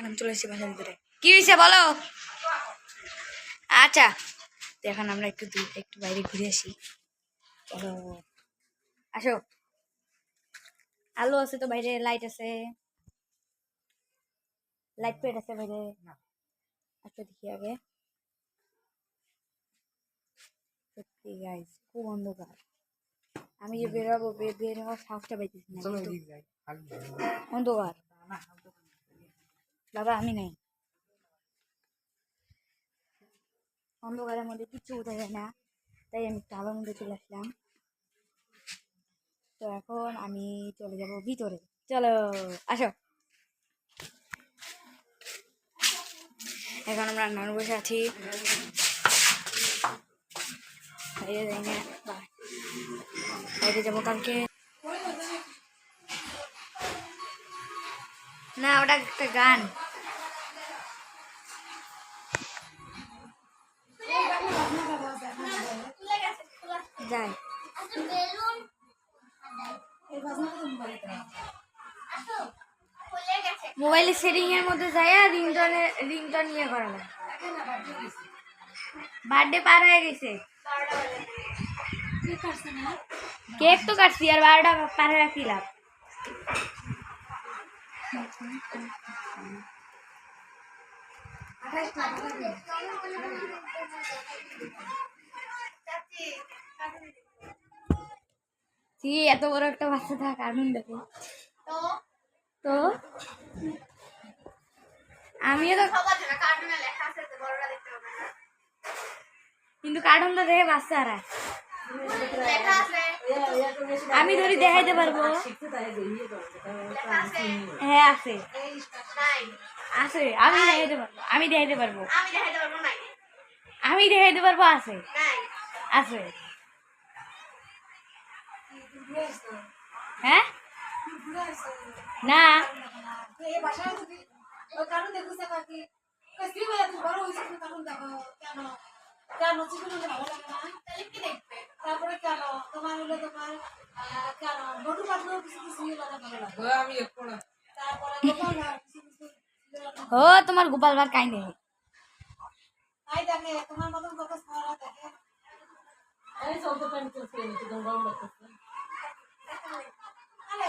আমি চলে এসেছি বাসার ভিতরে। কি হয়েছে বলো? আচ্ছা, তো এখন আমরা একটু বাইরে ঘুরে আসি। চলো আসো। আলো আছে তো বাইরে, লাইট আছে, লাইট পেট আছে বাইরে। আচ্ছা দেখি আগে। সত্যি গাইস খুব অন্ধকার। আমি যে বেরোবো, বের হওয়ার সাহসটা পাইতেছি না, অন্ধকার। বাবা আমি নেই, অন্ধকারের মধ্যে কিচ্ছু বোঝা যায় না, তাই আমি একটু আলোর মধ্যে চলে আসলাম। তো এখন আমি চলে যাব ভিতরে। চলো আসো। এখন আমরা রান্নার বসে আছি। বাইরে যাবো কালকে। না ওটা একটা গান। যাই মোবাইলের সেটিং এর মধ্যে যাই, রিংটন নিয়ে করা যায়। বার্থডে পার হয়ে গেছে, কেক তো কাটছি, আর 12টা পার হয়ে কি লাভ? এত বড় একটা বাচ্চা থাকা কার্টুন দেখো তো। আমিও তো, কিন্তু কার্টুনটা দেখে বাচ্চারা, আমি ধরি দেখাইতে পারবো। হ্যাঁ আছে আছে, আমি দেখাইতে পারবো, আমি দেখাইতে পারবো, আমি দেখাইতে পারবো, আছে আছে। হ্যাঁ না তারপরে কেন তোমার হলো তোমার কেন বটু পাতলো কিছু কিছু আমি ও তোমার গোপাল ভার কাই নেই। তাই দেখে তোমার মতন কত সারা দেখে এই চলতে পারি চলছে তুমি গরম লাগতেছে। আরে